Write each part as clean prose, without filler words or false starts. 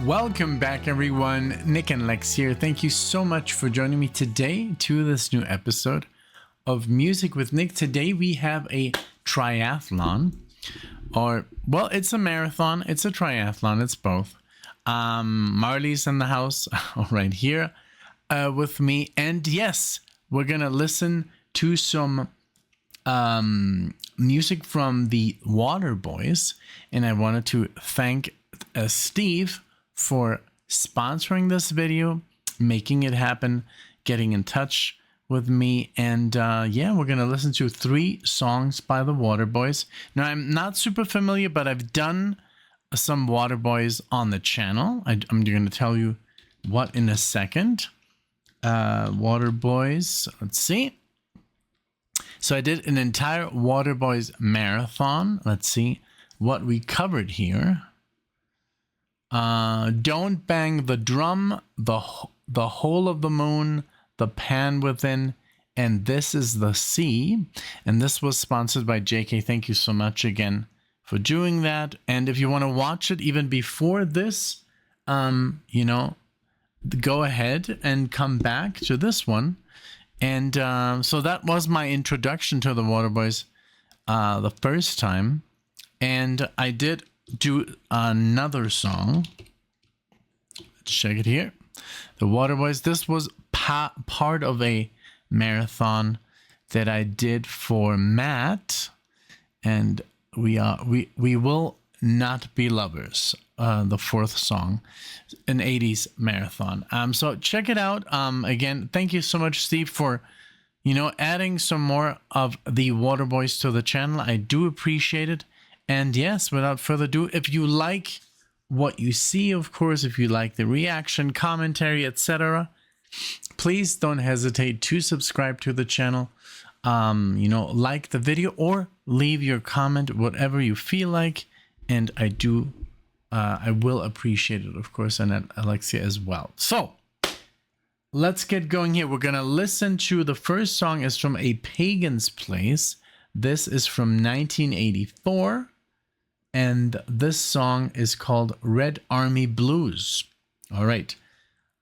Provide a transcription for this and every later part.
Welcome back, everyone. NicknLex here. Thank you so much for joining me today to this new episode of Music with Nick. Today we have a triathlon, or well, it's a marathon, it's a triathlon, it's both. Marley's in the house right here with me, and yes, we're gonna listen to some music from the Waterboys, and I wanted to thank Steve for sponsoring this video, making it happen, getting in touch with me, and yeah, we're gonna listen to 3 songs by the Waterboys. Now, I'm not super familiar, but I've done some Waterboys on the channel. I'm gonna tell you what in a second. Waterboys, let's see. So I did an entire Waterboys marathon. Let's see what we covered here. Don't Bang the Drum, the Hole of the Moon, The Pan Within, and This Is the Sea. And this was sponsored by JK. Thank you so much again for doing that. And if you want to watch it even before this, you know, go ahead and come back to this one. And so that was my introduction to the Waterboys the first time. And I did do another song. Let's check it here. The Waterboys. This was part of a marathon that I did for Matt, and we will not be lovers. The 4th song, an 80s marathon. So check it out. Again, thank you so much, Steve, for adding some more of the Waterboys to the channel. I do appreciate it. And yes, without further ado, if you like what you see, of course, if you like the reaction, commentary, etc., please don't hesitate to subscribe to the channel. Like the video or leave your comment, whatever you feel like. And I will appreciate it, of course, and Alexia as well. So let's get going here. We're going to listen to the first song is from A Pagan's Place. This is from 1984. And this song is called Red Army Blues. All right.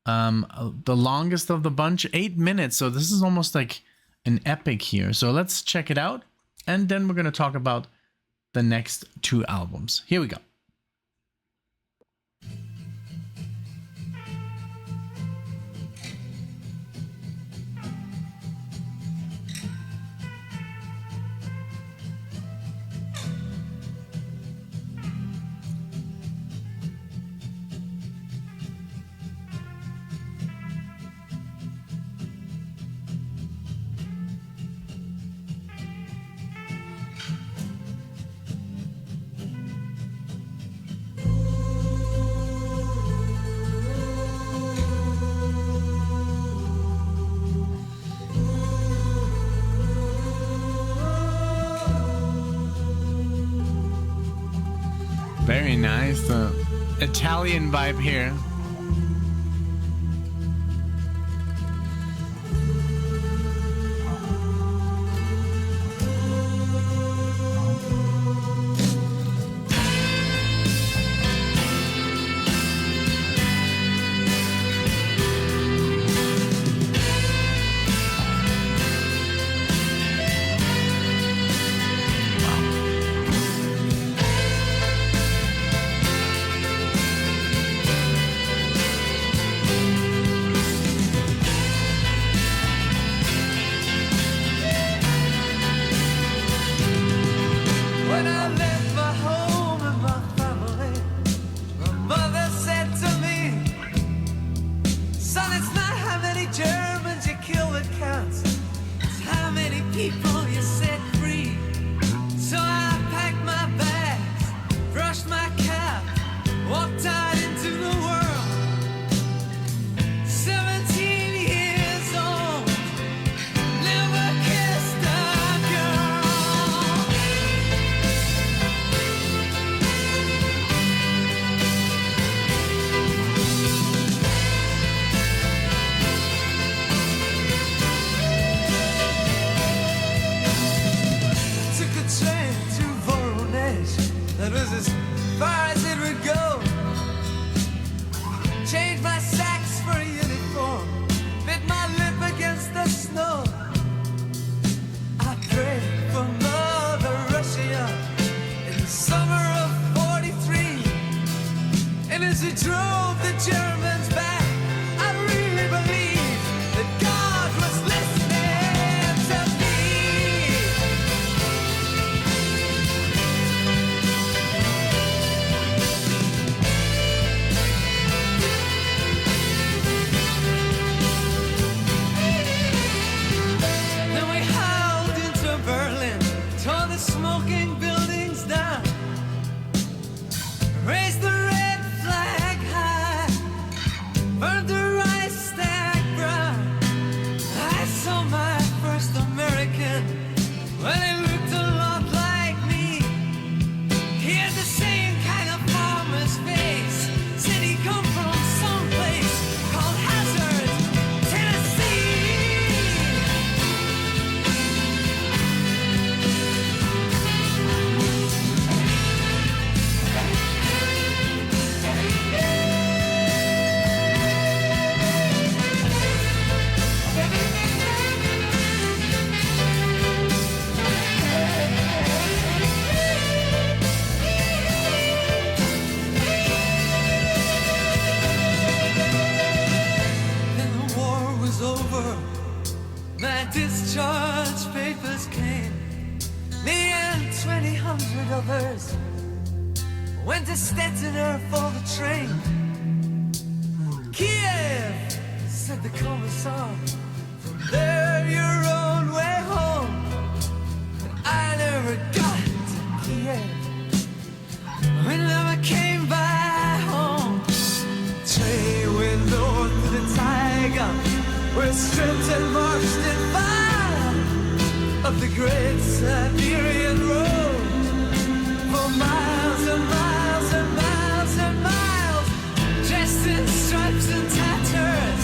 The longest of the bunch, 8 minutes. So this is almost like an epic here. So let's check it out. And then we're going to talk about the next 2 albums. Here we go. Very nice, the Italian vibe here. That was as far as it would go. drove the Germans back. I really believe that God was listening to me. Then we howled into Berlin, tore the smoking buildings down, raised the red flag high, burned the Reichstag brown. I saw my first American, well, he looked a lot like me. He had the same kind of farmer's face, said he come from someplace called Hazard, Tennessee. Then the war was over, my discharge papers came. Me and 2,000 others went to Stettiner for the train. Kiev, said the commissar, from there your own way home. But I never got to Kiev, we never came back home. Train went north to the Tiger, where stripped and marched in fire up the great Siberian road for miles and miles and miles and miles, dressed in stripes and tatters,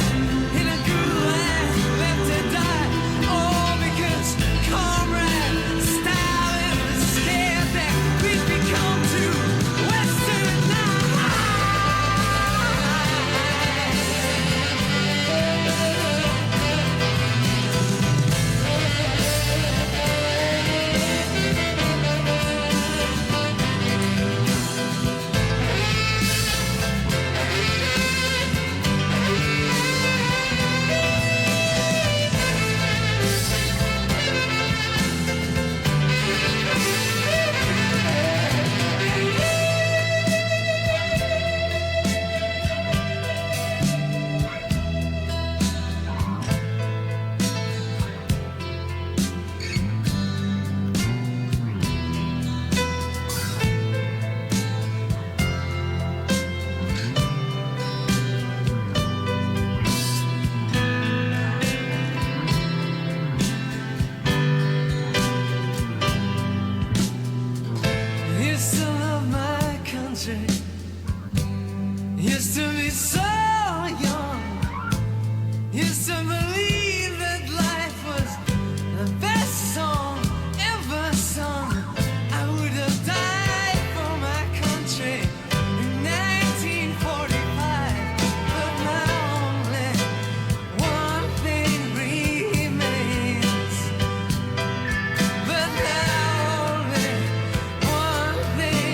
in a gulag left to die, all because Comrade Stalin was scared that we'd become too westernized. Used to love my country, used to be so young, used to believe that life was the best song ever sung. I would have died for my country in 1945, but now only one thing remains. But now only one thing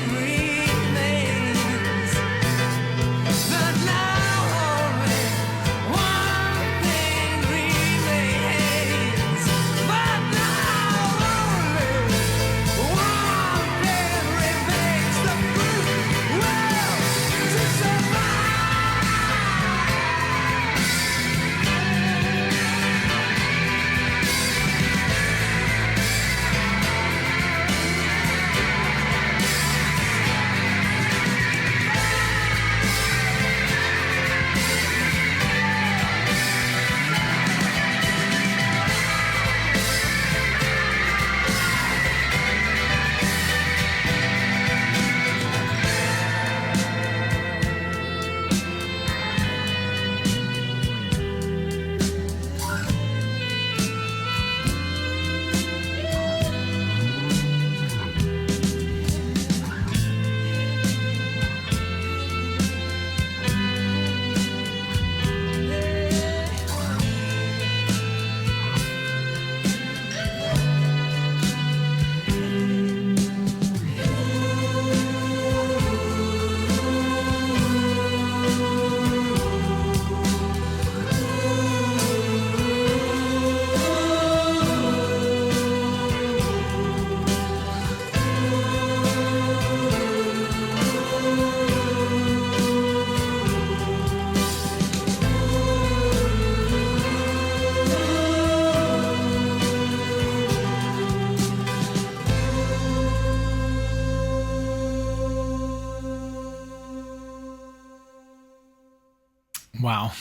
Wow.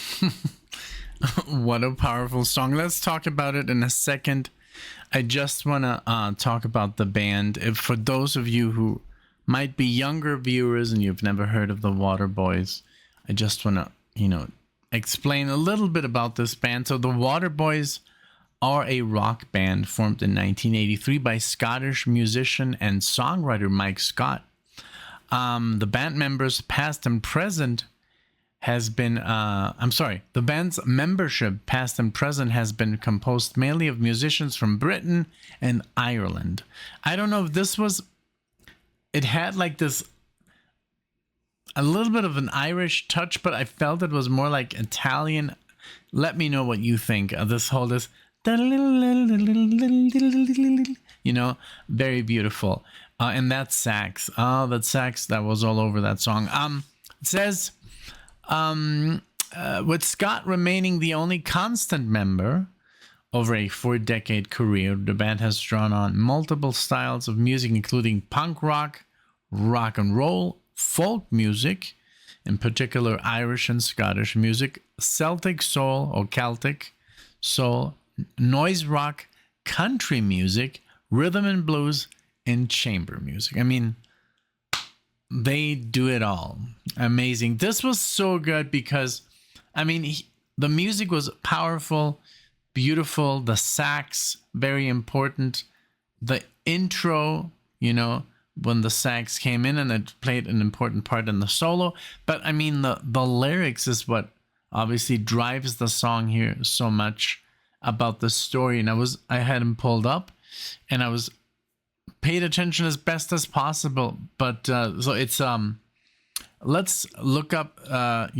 What a powerful song. Let's talk about it in a second. I just want to talk about the band. If for those of you who might be younger viewers and you've never heard of the Waterboys, I just want to, explain a little bit about this band. So the Waterboys are a rock band formed in 1983 by Scottish musician and songwriter Mike Scott. The band members, past and present, has been, the band's membership, past and present, has been composed mainly of musicians from Britain and Ireland. I don't know if this was, it had like this, a little bit of an Irish touch, but I felt it was more like Italian. Let me know what you think of this whole, very beautiful. And that sax, that was all over that song. It says, with Scott remaining the only constant member over a 4-decade career, the band has drawn on multiple styles of music, including punk rock, rock and roll, folk music, in particular Irish and Scottish music, Celtic soul or Celtic soul, noise rock, country music, rhythm and blues, and chamber music. I mean, they do it all. Amazing. This was so good because, the music was powerful, beautiful. The sax, very important. The intro, when the sax came in and it played an important part in the solo. But the lyrics is what obviously drives the song here so much about the story. And I had him pulled up and I was paid attention as best as possible. But so it's let's look up a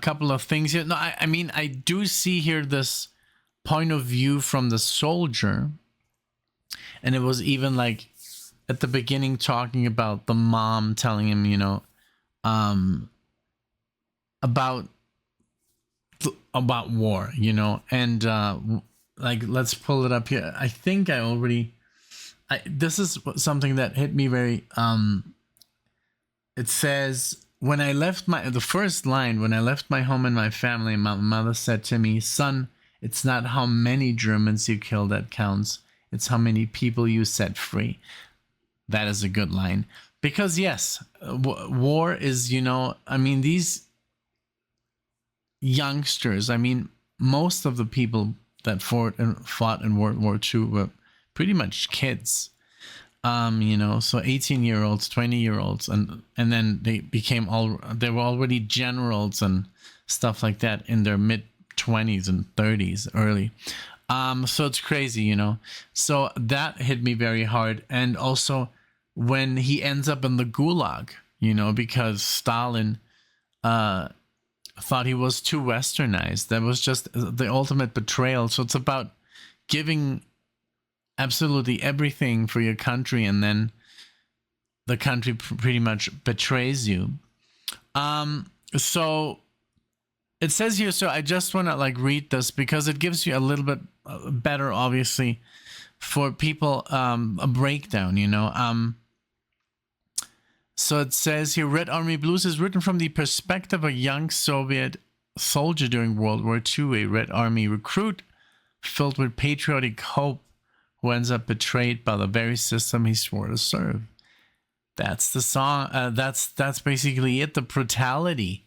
couple of things here. No, I do see here this point of view from the soldier, and it was even like at the beginning talking about the mom telling him about war, and like, let's pull it up here. I think this is something that hit me very, it says, the first line, when I left my home and my family, my mother said to me, son, it's not how many Germans you kill that counts. It's how many people you set free. That is a good line. Because yes, war is, these youngsters, most of the people that fought in World War II were pretty much kids, so 18-year-olds, 20-year-olds, and then they were already generals and stuff like that in their mid-20s and 30s early. So it's crazy, so that hit me very hard. And also when he ends up in the gulag, because Stalin thought he was too westernized. That was just the ultimate betrayal. So it's about giving absolutely everything for your country, and then the country pretty much betrays you. So it says here, so I just want to read this because it gives you a little bit better, obviously, for people, a breakdown, So it says here, Red Army Blues is written from the perspective of a young Soviet soldier during World War II, a Red Army recruit filled with patriotic hope who ends up betrayed by the very system he swore to serve. That's the song. That's basically it. The brutality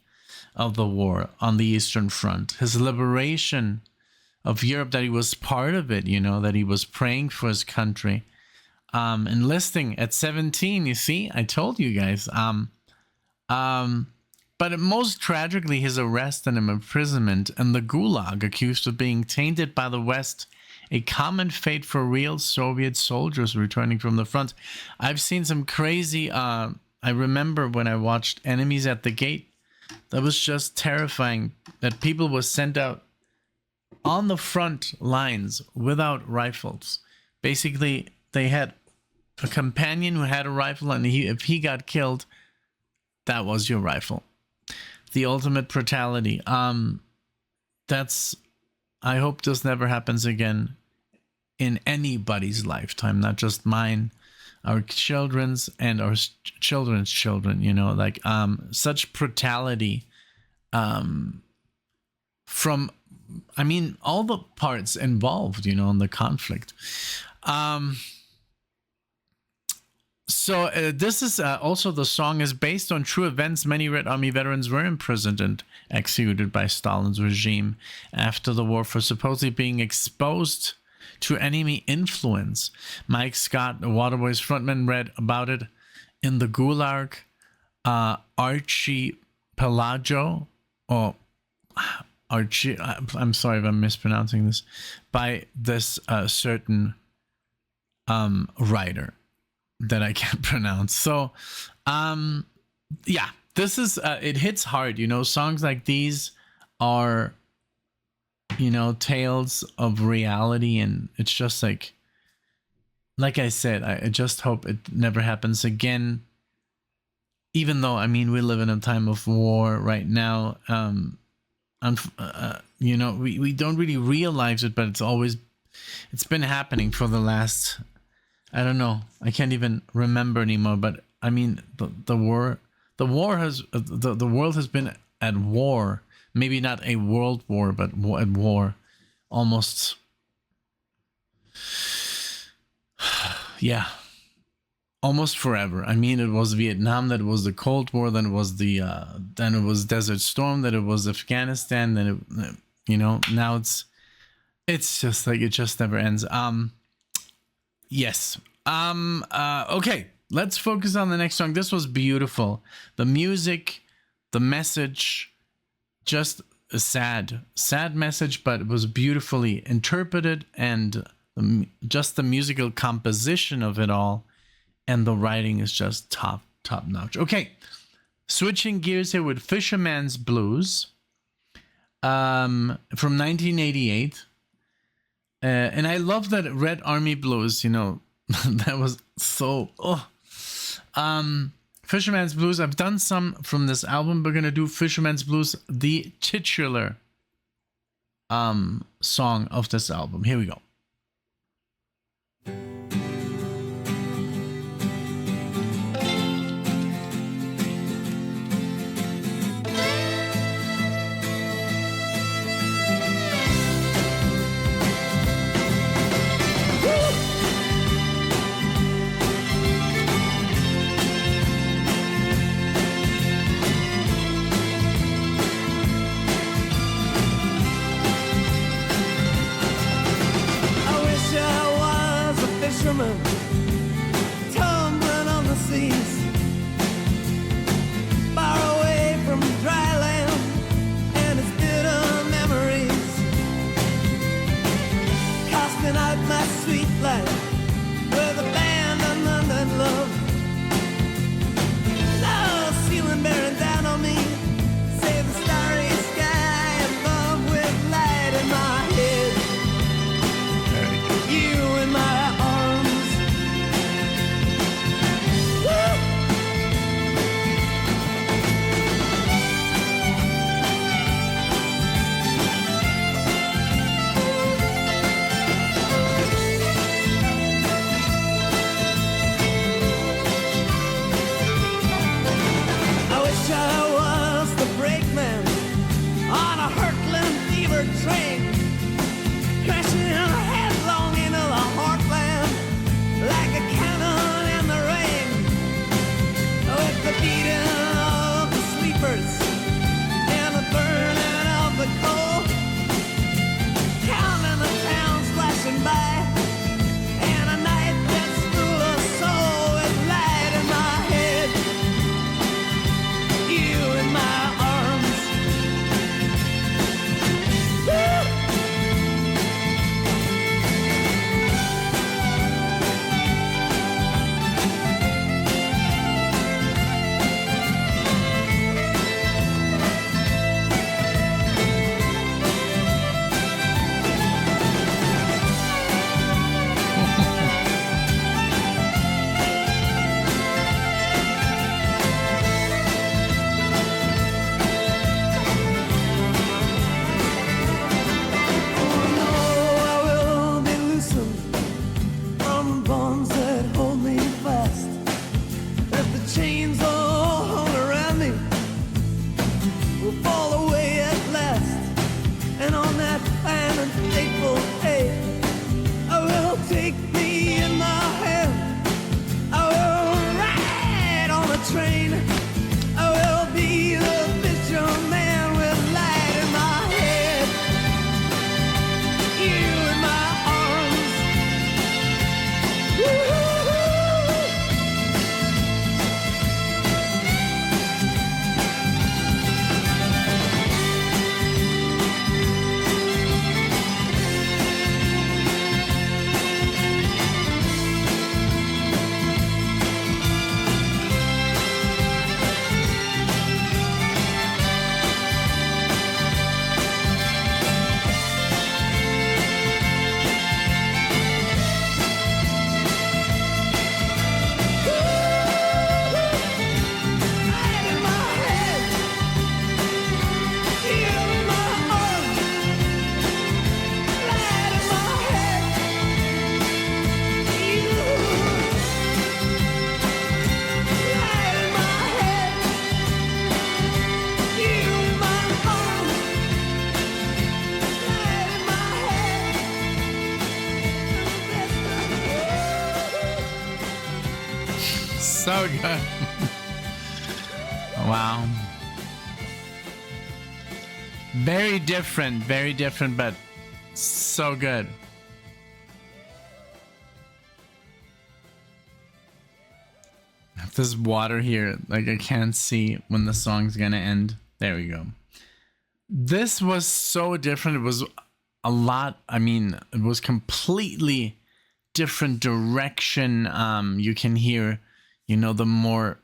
of the war on the Eastern Front, his liberation of Europe, that he was part of it, that he was praying for his country. Enlisting at 17, you see, I told you guys. But most tragically, his arrest and imprisonment in the Gulag, accused of being tainted by the West, a common fate for real Soviet soldiers returning from the front. I've seen some crazy, I remember when I watched Enemies at the Gate, that was just terrifying, that people were sent out on the front lines without rifles. Basically, they had a companion who had a rifle, and if he got killed, that was your rifle. The ultimate brutality. I hope this never happens again in anybody's lifetime, not just mine, our children's and our children's children, such brutality from, I mean, all the parts involved, you know, in the conflict. So this is also, the song is based on true events. Many Red Army veterans were imprisoned and executed by Stalin's regime after the war for supposedly being exposed to enemy influence. Mike Scott, the Waterboys frontman, read about it in the Gulag. Archie Pelagio, or Archie, I'm sorry if I'm mispronouncing this, by this certain writer that I can't pronounce. So, yeah, this is, it hits hard, you know. Songs like these are, you know, tales of reality, and it's just like I said, I just hope it never happens again. Even though, I mean, we live in a time of war right now, you know, we don't really realize it, but it's been happening for the last, I don't know, I can't even remember anymore. But I mean, the world has been at war. Maybe not a world war, but at war almost. Yeah, almost forever. I mean, it was Vietnam, that it was the Cold War, then it was Desert Storm, then it was Afghanistan, then it, you know, now it's just like, it just never ends. Yes. Okay, let's focus on the next song. This was beautiful. The music, the message, just a sad message, but it was beautifully interpreted, and just the musical composition of it all, and the writing is just top notch. Okay, switching gears here with Fisherman's Blues, from 1988. And I love that Red Army Blues, you know, that was so, Fisherman's Blues, I've done some from this album. We're going to do Fisherman's Blues, the titular song of this album. Here we go. So good. Wow. Very different, but so good. There's water here. Like, I can't see when the song's gonna end. There we go. This was so different. It was a lot. I mean, it was completely different direction. You can hear, you know, the more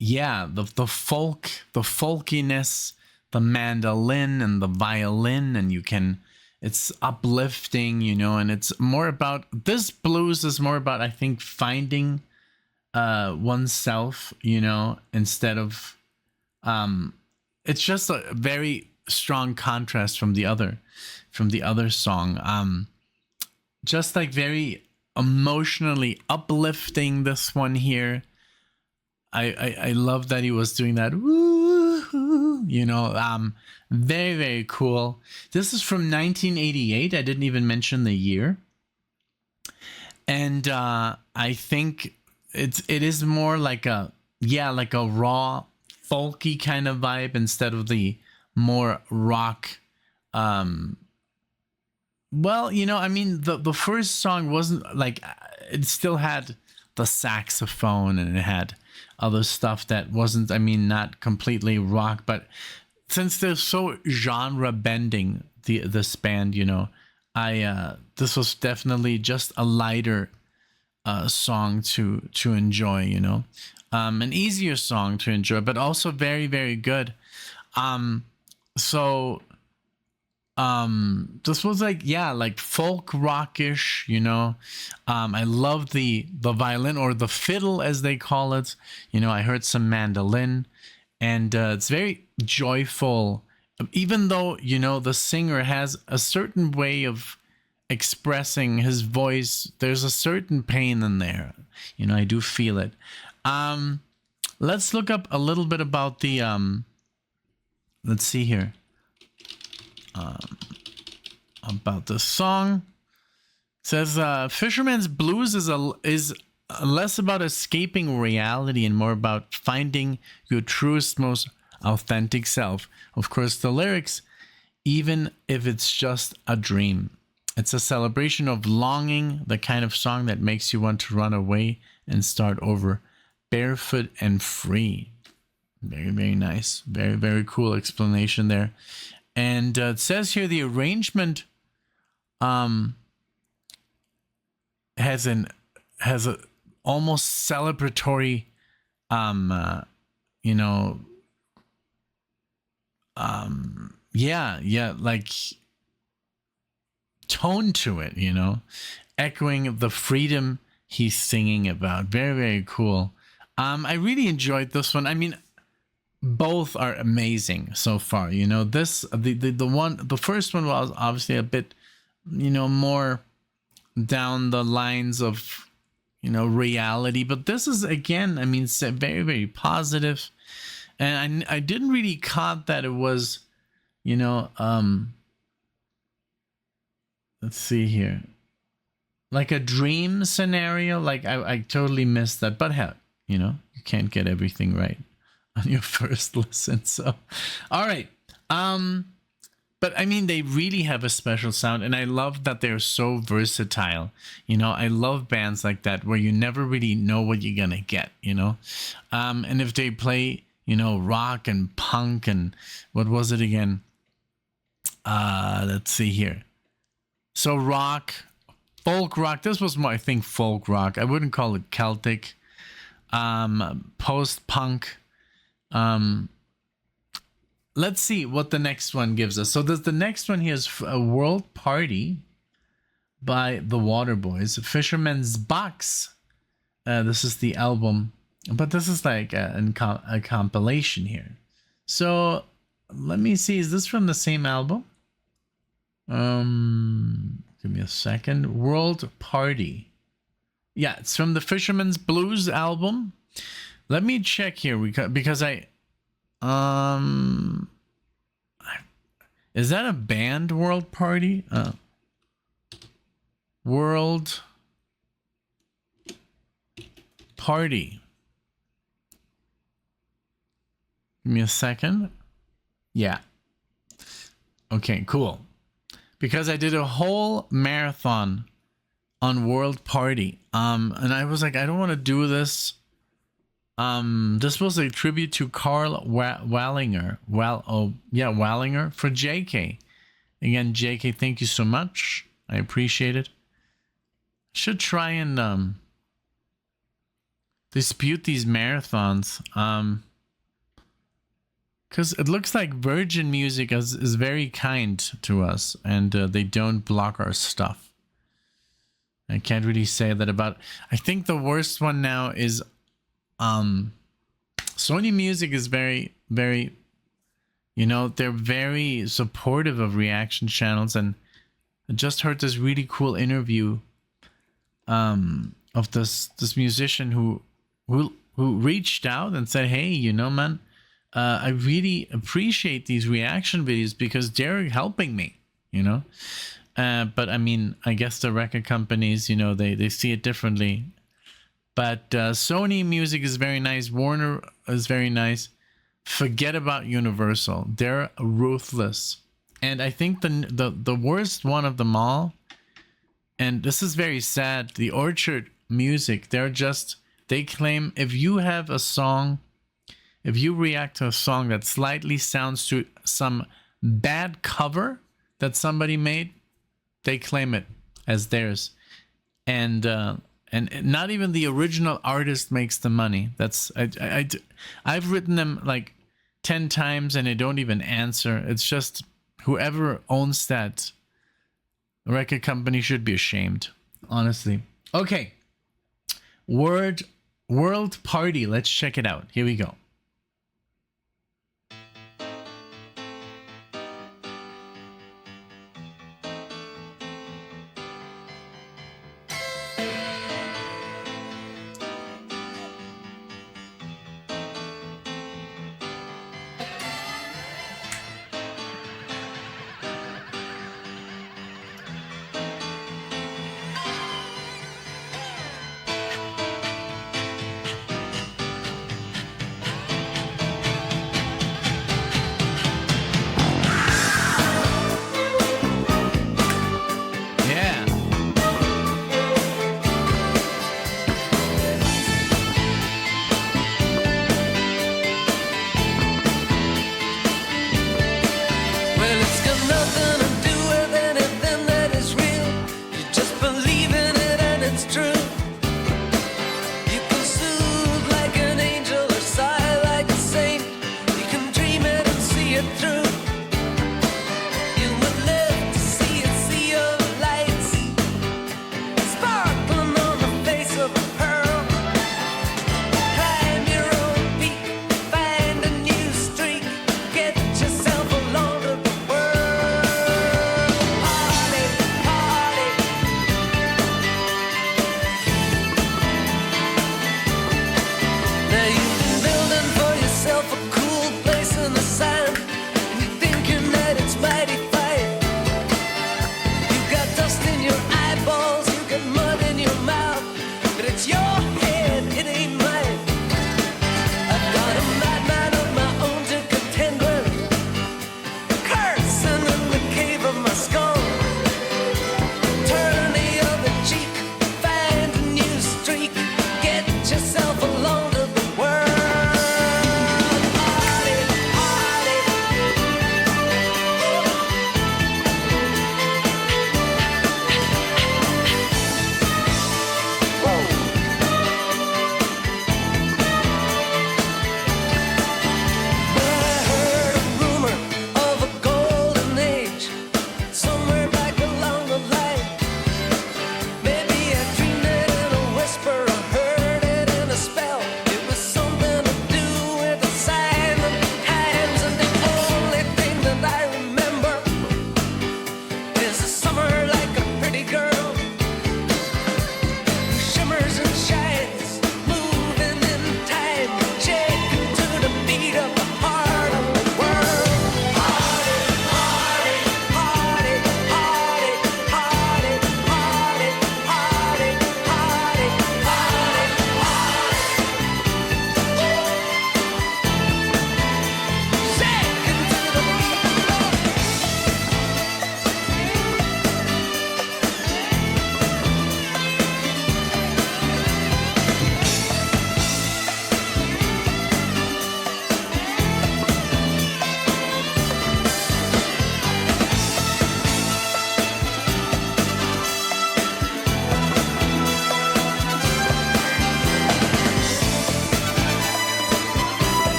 yeah, the folkiness, the mandolin and the violin, and you can, it's uplifting, you know, and it's more about, this blues is more about, I think, finding oneself, you know, instead of it's just a very strong contrast from the other song. Just like very emotionally uplifting, this one here. I love that he was doing that. Woo, you know, very, very cool. This is from 1988. I didn't even mention the year. And I think it is more like a, yeah, like a raw, folky kind of vibe instead of the more rock. Well, you know, I mean, the first song wasn't like, it still had the saxophone and it had other stuff that wasn't, I mean, not completely rock, but since they're so genre bending, this band, you know, this was definitely just a lighter song to enjoy, you know, an easier song to enjoy, but also very, very good. So this was like, yeah, like folk rockish, you know. I love the violin, or the fiddle as they call it, you know. I heard some mandolin, and it's very joyful, even though, you know, the singer has a certain way of expressing his voice. There's a certain pain in there, you know. I do feel it. Let's look up a little bit about the let's see here. About the song. It says Fisherman's Blues is less about escaping reality and more about finding your truest, most authentic self. Of course, the lyrics, even if it's just a dream. It's a celebration of longing, the kind of song that makes you want to run away and start over, barefoot and free. Very, very nice. Very, very cool explanation there. And it says here the arrangement has a almost celebratory you know, yeah, like tone to it, you know, echoing the freedom he's singing about. Very, very cool. I really enjoyed this one. I mean, both are amazing so far, you know. This the first one was obviously a bit, you know, more down the lines of, you know, reality, but this is, again, I mean, very, very positive. And I didn't really caught that it was, you know, let's see here, like a dream scenario. Like I totally missed that, but hell, you know, you can't get everything right on your first listen. So, all right. But I mean, they really have a special sound, and I love that they're so versatile. You know, I love bands like that where you never really know what you're gonna get, you know. And if they play, you know, rock and punk and what was it again? Let's see here. So rock, folk rock. This was more, I think, folk rock. I wouldn't call it Celtic. Post-punk. Let's see what the next one gives us. So there's the next one here is a World Party by the Waterboys. Fisherman's Box. This is the album, but this is like a compilation here. So let me see. Is this from the same album? Give me a second. World Party. Yeah, it's from the Fisherman's Blues album. Let me check here because is that a band, World Party? World Party. Give me a second. Yeah. Okay, cool. Because I did a whole marathon on World Party. And I was like, I don't want to do this. This was a tribute to Carl Wallinger. Wallinger for JK. Again, JK, thank you so much. I appreciate it. Should try and dispute these marathons. Because it looks like Virgin Music is very kind to us, and they don't block our stuff. I can't really say that about... I think the worst one now is... Sony Music is very, very... You know, they're very supportive of reaction channels, and I just heard this really cool interview of this musician who reached out and said, hey, you know, man, I really appreciate these reaction videos because they're helping me, you know. But I mean, I guess the record companies, you know, they see it differently. But Sony Music is very nice. Warner is very nice. Forget about Universal. They're ruthless. And I think the worst one of them all, and this is very sad, the Orchard Music, they claim if you have a song, if you react to a song that slightly sounds to some bad cover that somebody made, they claim it as theirs. And not even the original artist makes the money. I've written them like 10 times and they don't even answer. It's just whoever owns that record company should be ashamed, honestly. Okay. World Party. Let's check it out. Here we go.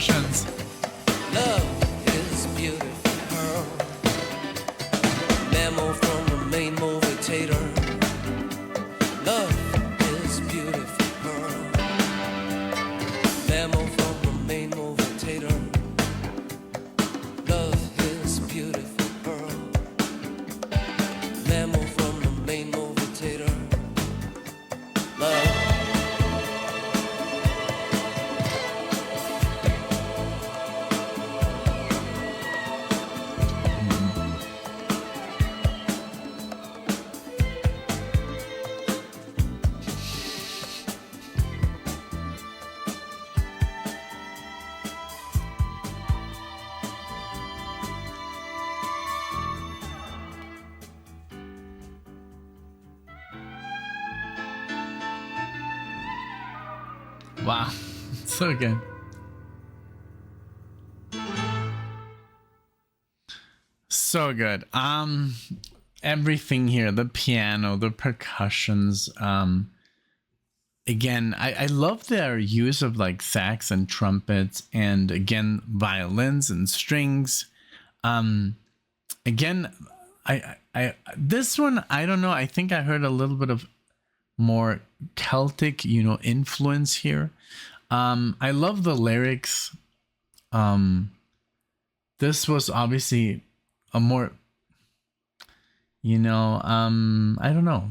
percussions. Love is beautiful. Memo from the main motivator. Love is beautiful. Memo from the main motivator. Love is beautiful. Memo from the main motivator. Love. Wow, so good. So good. Everything here, the piano, the percussions. Again, I love their use of like sax and trumpets, and again violins and strings. Again, I this one, I don't know. I think I heard a little bit of more Celtic, influence here. I love the lyrics. This was obviously a more, I don't know,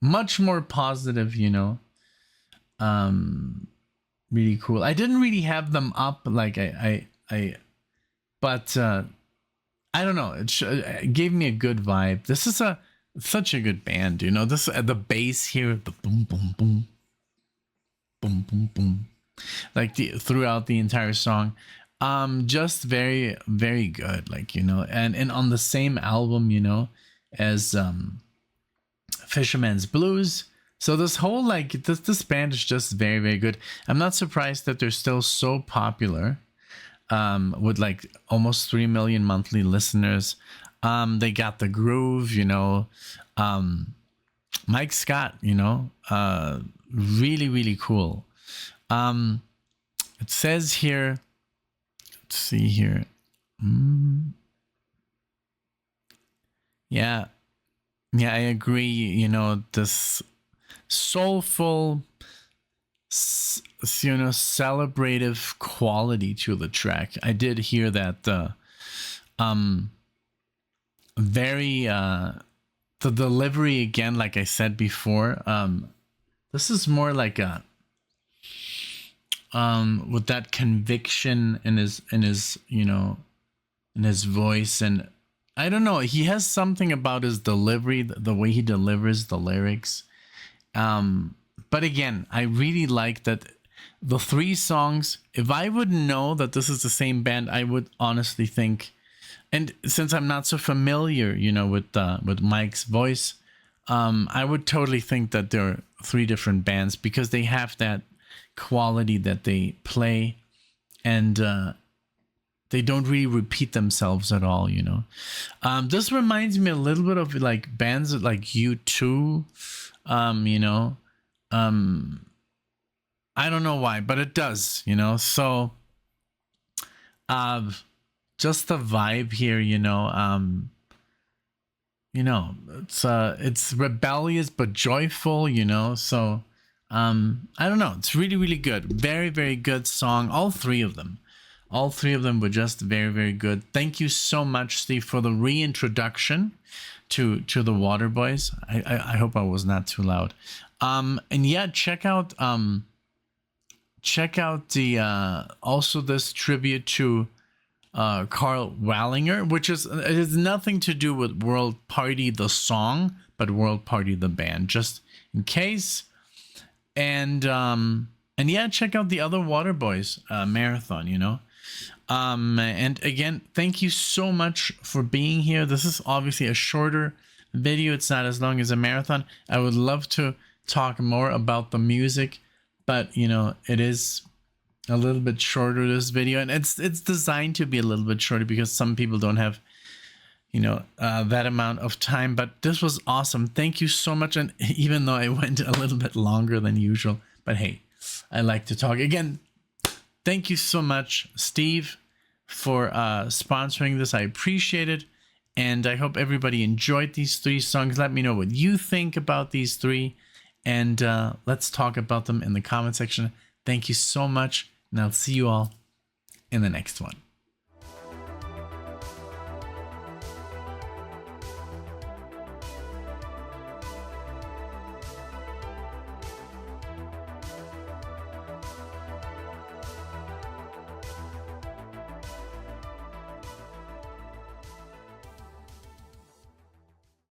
much more positive, really cool. I didn't really have them up like but I don't know. It gave me a good vibe. This is such a good band, this the bass here, the boom boom boom boom boom boom, like throughout the entire song, just very very good, like, and on the same album, as Fisherman's Blues. So this whole, like, this band is just very very good. I'm not surprised that they're still so popular, with like almost 3 million monthly listeners. They got the groove, Mike Scott, really, really cool. It says here, let's see here. Yeah, I agree. This soulful, celebrative quality to the track. I did hear that. Very the delivery, again, like I said before, this is more like a with that conviction in his in his voice, and I don't know, he has something about his delivery, the way he delivers the lyrics. But again, I really like that the 3 songs, if I would know that this is the same band, I would honestly think, and since I'm not so familiar, with Mike's voice, I would totally think that there are 3 different bands, because they have that quality that they play, and they don't really repeat themselves at all. This reminds me a little bit of like bands like U2. I don't know why, but it does. So just the vibe here, it's rebellious but joyful, so I don't know, it's really really good. Very very good song. All three of them were just very very good. Thank you so much, Steve, for the reintroduction to the Waterboys. I hope I was not too loud. And yeah, check out the also this tribute to Carl Wallinger, which it has nothing to do with World Party the song, but World Party the band, just in case. And yeah, check out the other Waterboys marathon, and again, thank you so much for being here. This is obviously a shorter video. It's not as long as a marathon. I would love to talk more about the music, but it is a little bit shorter, this video, and it's designed to be a little bit shorter because some people don't have that amount of time. But this was awesome. Thank you so much. And even though I went a little bit longer than usual, but hey, I like to talk. Again, Thank you so much, Steve, for sponsoring this. I appreciate it. And I hope everybody enjoyed these 3 songs. Let me know what you think about these 3. And let's talk about them in the comment section. Thank you so much. And I'll see you all in the next one.